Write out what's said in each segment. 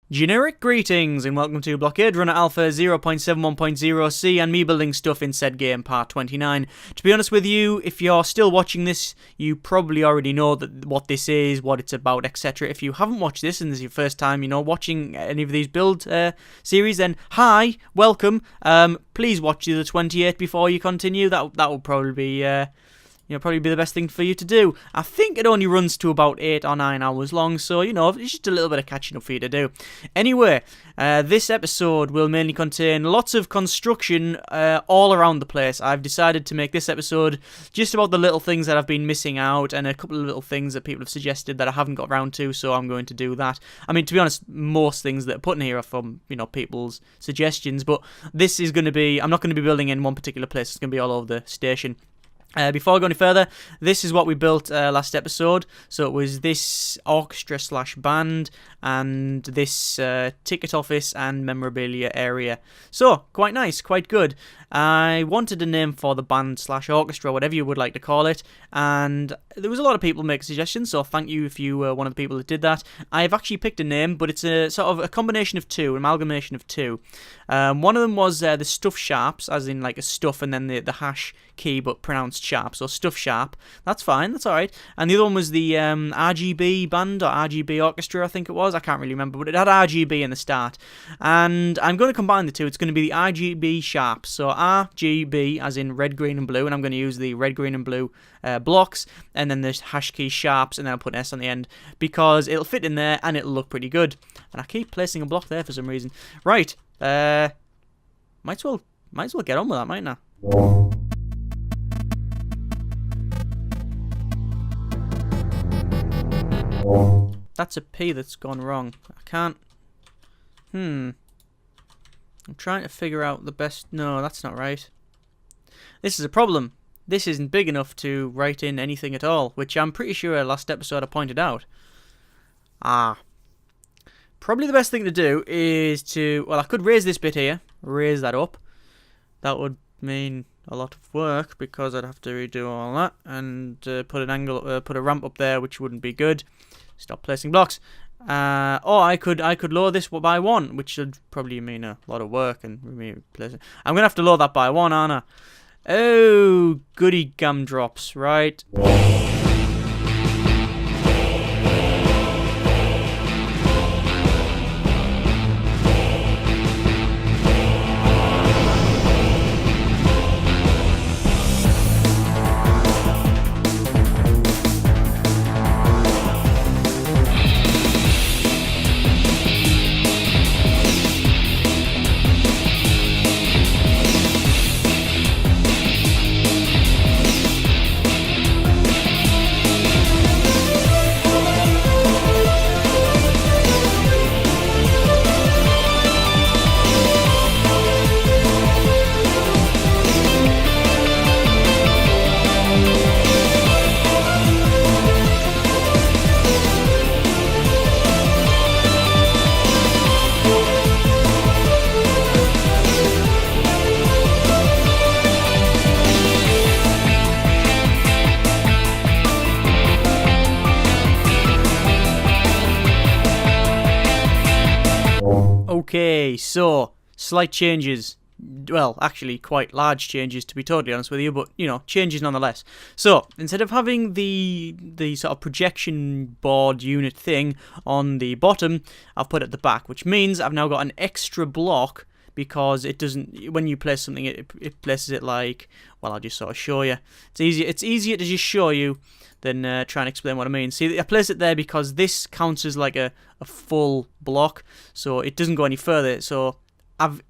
Generic greetings and welcome to Blockade Runner Alpha 0.71.0C and me building stuff in said game part 29. To be honest with you, if you're still watching this, you probably already know what this is, what it's about, etc. If you haven't watched this and this is your first time, watching any of these build series, then hi, welcome. Please watch the other 28 before you continue. That will probably be probably be the best thing for you to do. I think it only runs to about 8 or 9 hours long, so, it's just a little bit of catching up for you to do. Anyway, this episode will mainly contain lots of construction all around the place. I've decided to make this episode just about the little things that I've been missing out, and a couple of little things that people have suggested that I haven't got around to, so I'm going to do that. I mean, to be honest, most things that are put in here are from, people's suggestions, but this is going to be, I'm not going to be building in one particular place, it's going to be all over the station. Before I go any further, this is what we built last episode. So it was this orchestra/band and this ticket office and memorabilia area. So, quite nice, quite good. I wanted a name for the band/orchestra, whatever you would like to call it, and there was a lot of people making suggestions, so thank you if you were one of the people that did that. I've actually picked a name, but it's a sort of a combination of two, an amalgamation of two. One of them was the stuff sharps, as in like a stuff and then the hash key, but pronounced sharp, so stuff sharp. That's fine, that's alright. And the other one was the RGB band, or RGB orchestra, I think it was. I can't really remember, but it had RGB in the start. And I'm going to combine the two. It's going to be the RGB sharps, so RGB as in red, green, and blue, and I'm going to use the red, green, and blue blocks, and then there's hash key sharps, and then I'll put an S on the end, because it'll fit in there, and it'll look pretty good. And I keep placing a block there for some reason. Right, might as well get on with that, mightn't I? That's a P that's gone wrong. I can't... I'm trying to figure out the best... No, that's not right. This is a problem. This isn't big enough to write in anything at all, which I'm pretty sure last episode I pointed out. Probably the best thing to do is to... Well, I could raise this bit here. Raise that up. That would mean a lot of work, because I'd have to redo all that and put a ramp up there, which wouldn't be good. Stop placing blocks. Or I could lower this by 1, which would probably mean a lot of work and replace it. I'm gonna have to lower that by 1, aren't I? Oh, goody gumdrops, right? Okay, so, slight changes. Well, actually, quite large changes, to be totally honest with you, but, changes nonetheless. So, instead of having the sort of projection board unit thing on the bottom, I've put it at the back, which means I've now got an extra block, because it doesn't, when you place something, it places it like, well, I'll just sort of show you. It's easier to just show you than try and explain what I mean. See, I place it there because this counts as like a full block, so it doesn't go any further. So I've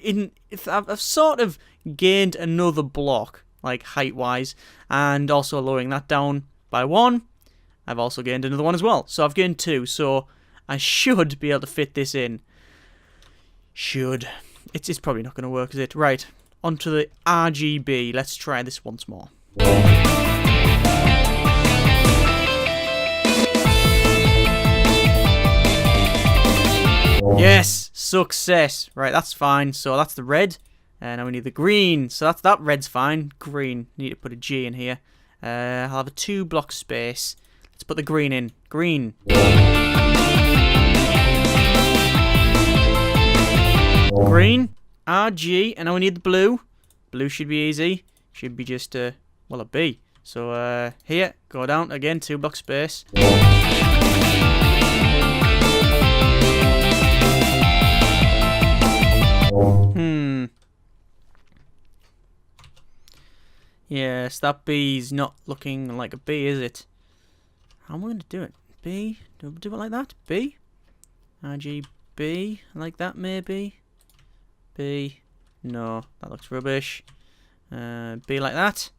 sort of gained another block, like height-wise, and also lowering that down by 1. I've also gained another one as well, so I've gained 2. So I should be able to fit this in. Should. It's probably not going to work, is it? Right, onto the RGB. Let's try this once more. Yes! Success! Right, that's fine. So that's the red. And now we need the green. So that red's fine. Green. Need to put a G in here. I'll have a 2 block space. Let's put the green in. Green. Green, RG, and now we need the blue. Blue should be easy. Should be just, well, a B. So, here, go down again, 2 block space. Yes, that B's not looking like a B, is it? How am I going to do it? B? Do I do it like that? B? RGB? Like that, maybe? B? No, that looks rubbish. B like that?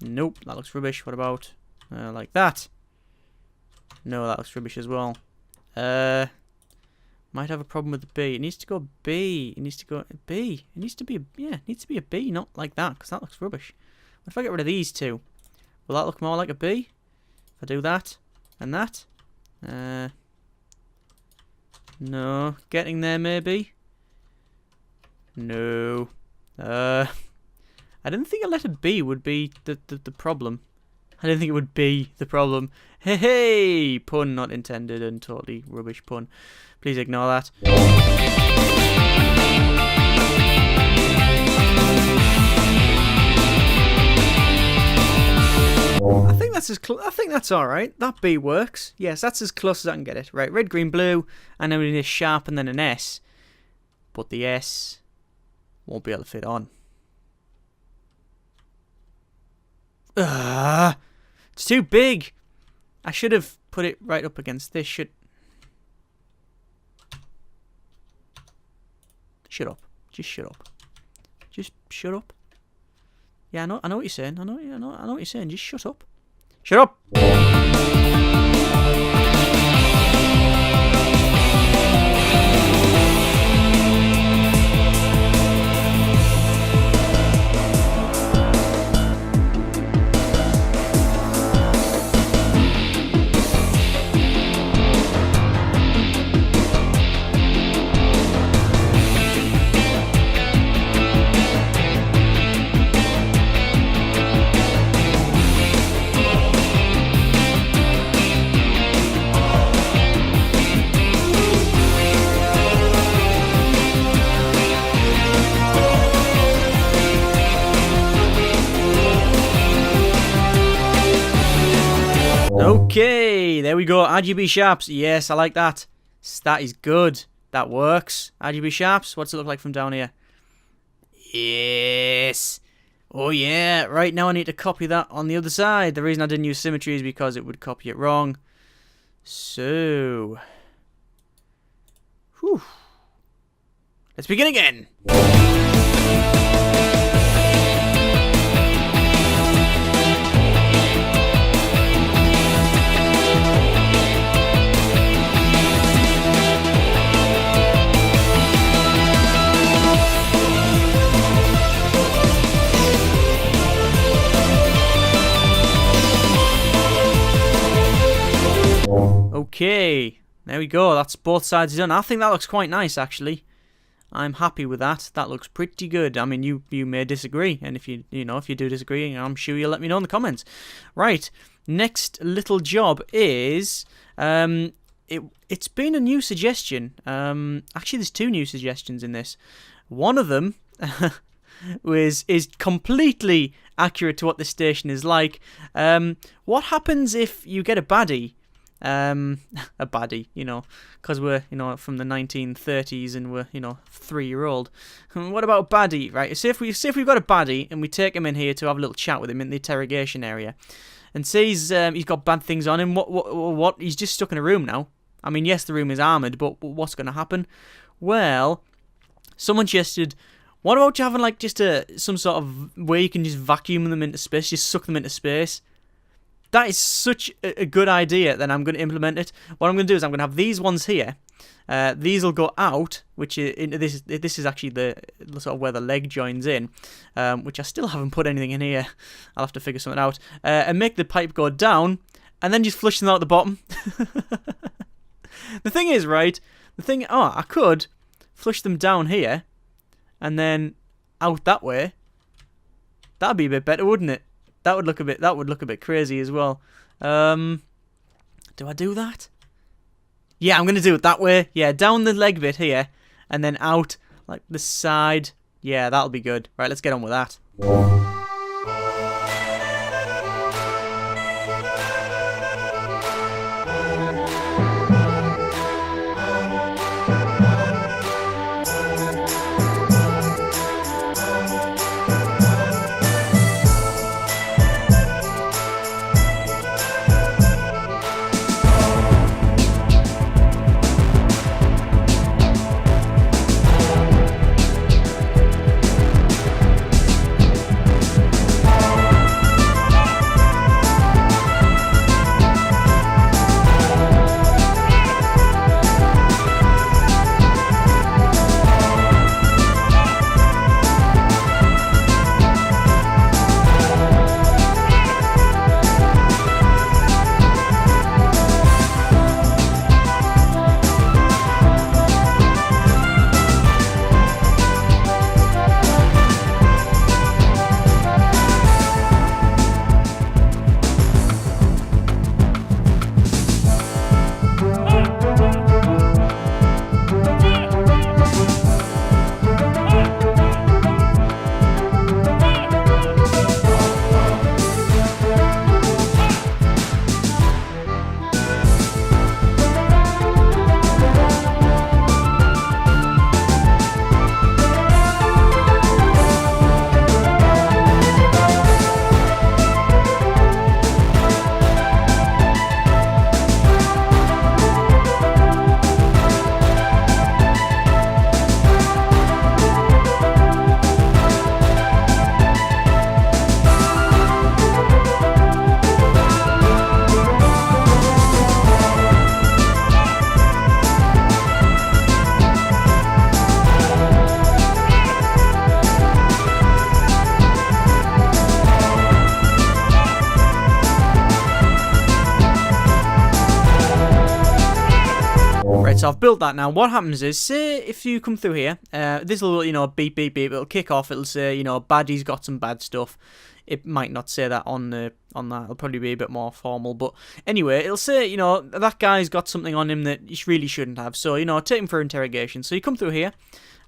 Nope, that looks rubbish. What about like that? No, that looks rubbish as well. Might have a problem with the B. It needs to go B. It needs to go B. It needs to be it needs to be a B, not like that, because that looks rubbish. What if I get rid of these two? Will that look more like a B? If I do that and that? No. Getting there, maybe? No. I didn't think a letter B would be the problem. I didn't think it would be the problem. Hey, hey! Pun not intended and totally rubbish pun. Please ignore that. I think that's all right. That B works. Yes, that's as close as I can get it. Right, red, green, blue, and then we need a sharp and then an S. But the S won't be able to fit on. It's too big. I should have put it right up against this. Shut up. Just shut up. Just shut up. Yeah, I know what you're saying. I know what you're saying. Just shut up. Shut up. Okay, there we go. RGB sharps. Yes, I like that. That is good. That works. RGB sharps. What's it look like from down here? Yes. Oh, yeah. Right, now I need to copy that on the other side. The reason I didn't use symmetry is because it would copy it wrong. So. Whew. Let's begin again. Okay, there we go. That's both sides done. I think that looks quite nice, actually. I'm happy with that. That looks pretty good. I mean, you may disagree, and if you do disagree, I'm sure you'll let me know in the comments. Right, next little job is it's been a new suggestion. Actually, there's 2 new suggestions in this. One of them is completely accurate to what this station is like. What happens if you get a baddie? A baddie, because we're, from the 1930s and we're, 3-year-old. What about a baddie, right? Say if we've got a baddie and we take him in here to have a little chat with him in the interrogation area, and say he's got bad things on him. What? He's just stuck in a room now. I mean, yes, the room is armoured, but what's going to happen? Well, someone suggested, what about you having like just some sort of way you can just vacuum them into space, just suck them into space? That is such a good idea that I'm going to implement it. What I'm going to do is I'm going to have these ones here. These will go out, which is this is actually the sort of where the leg joins in, which I still haven't put anything in here. I'll have to figure something out. And make the pipe go down, and then just flush them out the bottom. The thing is, right? I could flush them down here, and then out that way. That'd be a bit better, wouldn't it? That would look a bit crazy as well. Do I do that? Yeah, I'm going to do it that way. Yeah, down the leg bit here, and then out like the side. Yeah, that'll be good. Right, let's get on with that. So I've built that now. What happens is, say if you come through here, this will, beep, beep, beep. It'll kick off. It'll say, baddie's got some bad stuff. It might not say that on that. It'll probably be a bit more formal. But anyway, it'll say, that guy's got something on him that he really shouldn't have. So, take him for interrogation. So you come through here.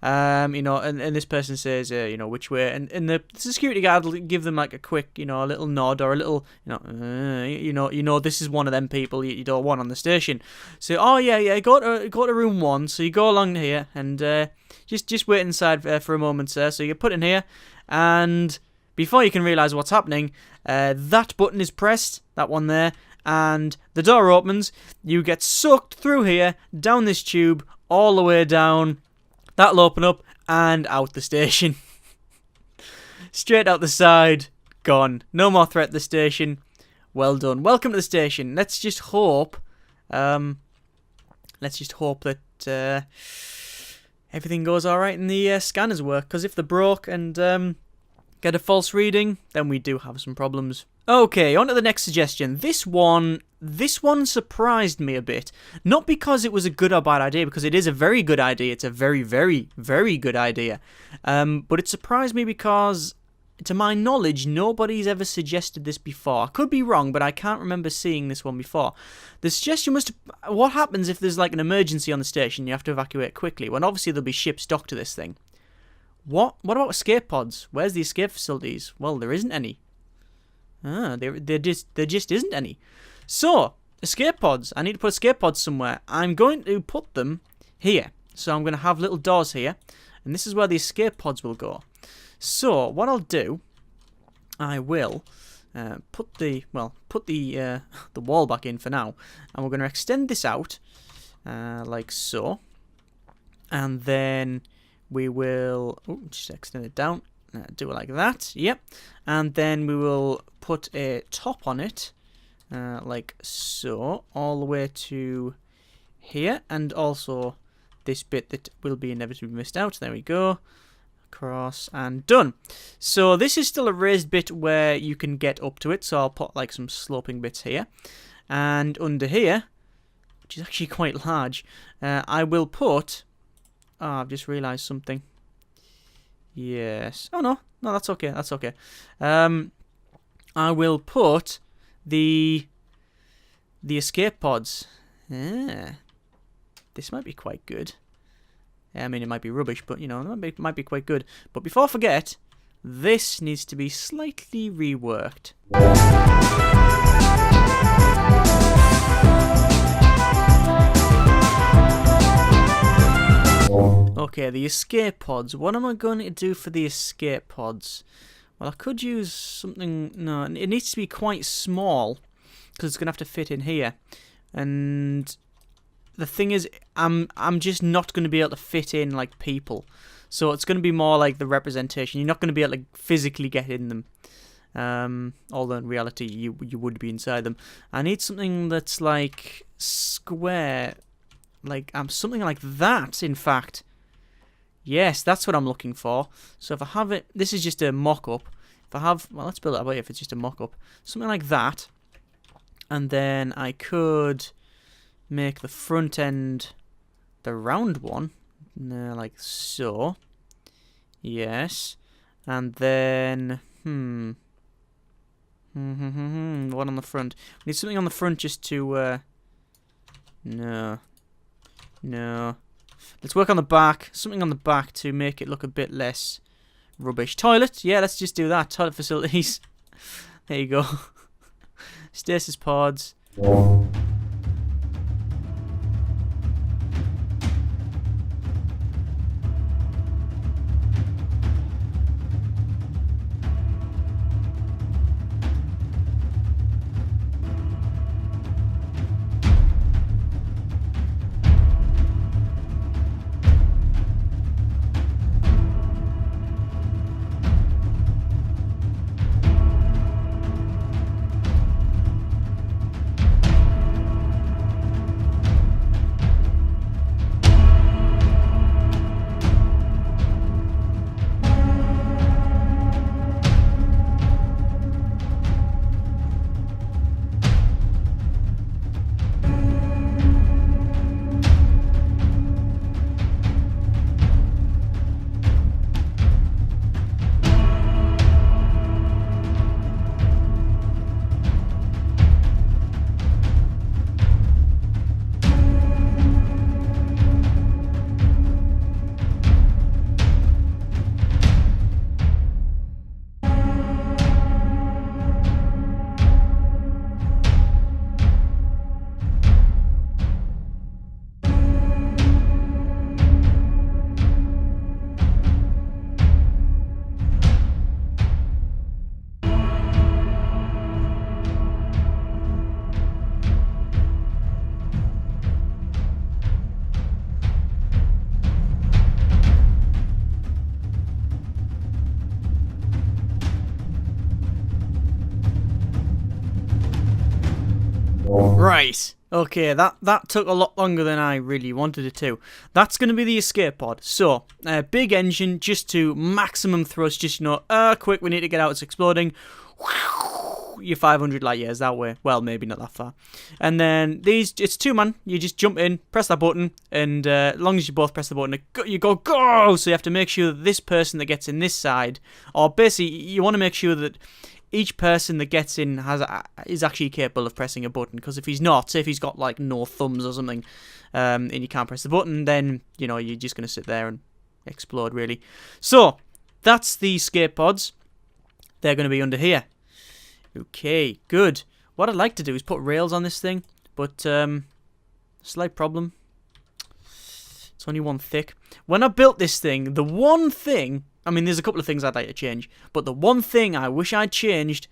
And this person says, which way, and the security guard will give them like a quick, a little nod or a little, this is one of them people you don't want on the station. So, oh yeah, go to room 1. So you go along here and just wait inside for a moment, sir. So you get put in here, and before you can realise what's happening, that button is pressed, that one there, and the door opens. You get sucked through here, down this tube, all the way down. That'll open up and out the station. Straight out the side, gone. No more threat to the station. Well done. Welcome to the station. Let's just hope. That everything goes all right and the scanners work. Because if they're broke and get a false reading, then we do have some problems. Okay, on to the next suggestion. This one surprised me a bit. Not because it was a good or bad idea, because it is a very good idea. It's a very, very, very good idea. But it surprised me because, to my knowledge, nobody's ever suggested this before. I could be wrong, but I can't remember seeing this one before. The suggestion was what happens if there's like an emergency on the station and you have to evacuate quickly? Well, obviously there'll be ships docked to this thing. What about escape pods? Where's the escape facilities? Well, there isn't any. There just isn't any. So, escape pods. I need to put escape pods somewhere. I'm going to put them here. So I'm going to have little doors here. And this is where the escape pods will go. So, what I'll do, I will put the wall back in for now. And we're going to extend this out, like so. And then we will just extend it down. Do it like that. Yep. And then we will put a top on it, like so, all the way to here. And also this bit that will be inevitably missed out. There we go. Across and done. So this is still a raised bit where you can get up to it. So I'll put like some sloping bits here. And under here, which is actually quite large, I will put... Oh, I've just realised something. Yes. Oh, no, that's okay. That's okay. I will put the escape pods. This might be quite good. I mean, it might be rubbish, but, you know, it might be quite good. But before I forget, this needs to be slightly reworked. Okay, the escape pods. What am I going to do for the escape pods? Well, I could use something... No, it needs to be quite small, because it's going to have to fit in here. And the thing is, I'm just not going to be able to fit in, like, people. So it's going to be more like the representation. You're not going to be able to like, physically get in them. Although in reality, you would be inside them. I need something that's, like, square. Like, something like that, in fact. Yes, that's what I'm looking for. So if I have it... This is just a mock-up. If I have... Well, let's build it away if it's just a mock-up. Something like that. And then I could make the front end the round one. Like so. Yes. And then... One on the front. We need something on the front just to... No. Let's work on the back. Something on the back to make it look a bit less rubbish. Toilet? Yeah, let's just do that. Toilet facilities. There you go. Stasis pods. Right. Okay, that took a lot longer than I really wanted it to. That's going to be the escape pod. So, big engine just to maximum thrust, just, you know, quick, we need to get out, it's exploding. You're 500 light years that way. Well, maybe not that far. And then these, it's 2-man. You just jump in, press that button, and as long as you both press the button, you go! So you have to make sure that this person that gets in this side, or basically, you want to make sure that each person that gets in is actually capable of pressing a button, because if he's not, say if he's got like no thumbs or something, and you can't press the button, then, you know, you're just going to sit there and explode, really. So, that's the escape pods. They're going to be under here. Okay, good. What I'd like to do is put rails on this thing, but slight problem. It's only one thick. When I built this thing, the one thing... I mean, there's a couple of things I'd like to change, but the one thing I wish I'd changed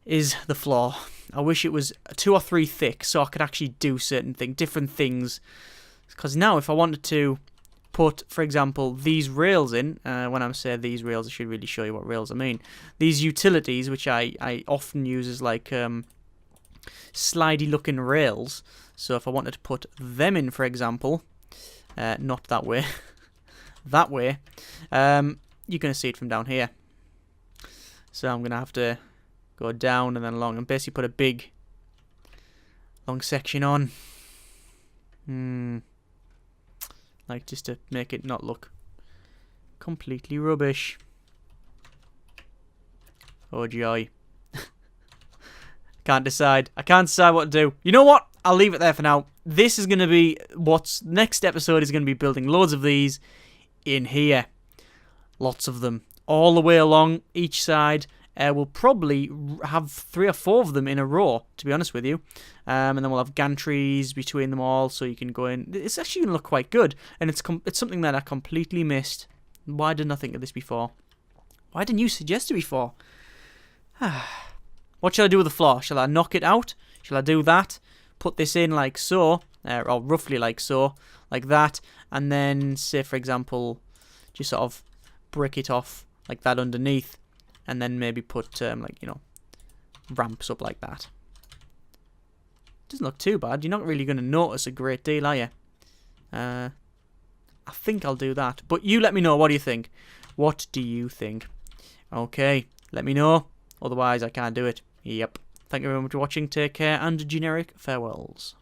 is the floor. I wish it was 2 or 3 thick so I could actually do certain things, different things. Because now if I wanted to put, for example, these rails in, when I say these rails, I should really show you what rails I mean. These utilities, which I often use as like slidey looking rails. So if I wanted to put them in, for example, not that way. That way, you're going to see it from down here. So I'm going to have to go down and then along and basically put a big long section on. Like just to make it not look completely rubbish. Oh joy. I can't decide what to do. You know what? I'll leave it there for now. This is going to be next episode is going to be building loads of these in here. Lots of them. All the way along each side. We'll probably have 3 or 4 of them in a row, to be honest with you. And then we'll have gantries between them all, so you can go in. It's actually going to look quite good. And it's something that I completely missed. Why didn't I think of this before? Why didn't you suggest it before? What shall I do with the floor? Shall I knock it out? Shall I do that? Put this in like so, or roughly like so, like that. And then, say for example, just sort of brick it off like that underneath. And then maybe put, like, you know, ramps up like that. Doesn't look too bad. You're not really going to notice a great deal, are you? I think I'll do that. But you let me know. What do you think? What do you think? Okay, let me know. Otherwise, I can't do it. Yep. Thank you very much for watching. Take care and generic farewells.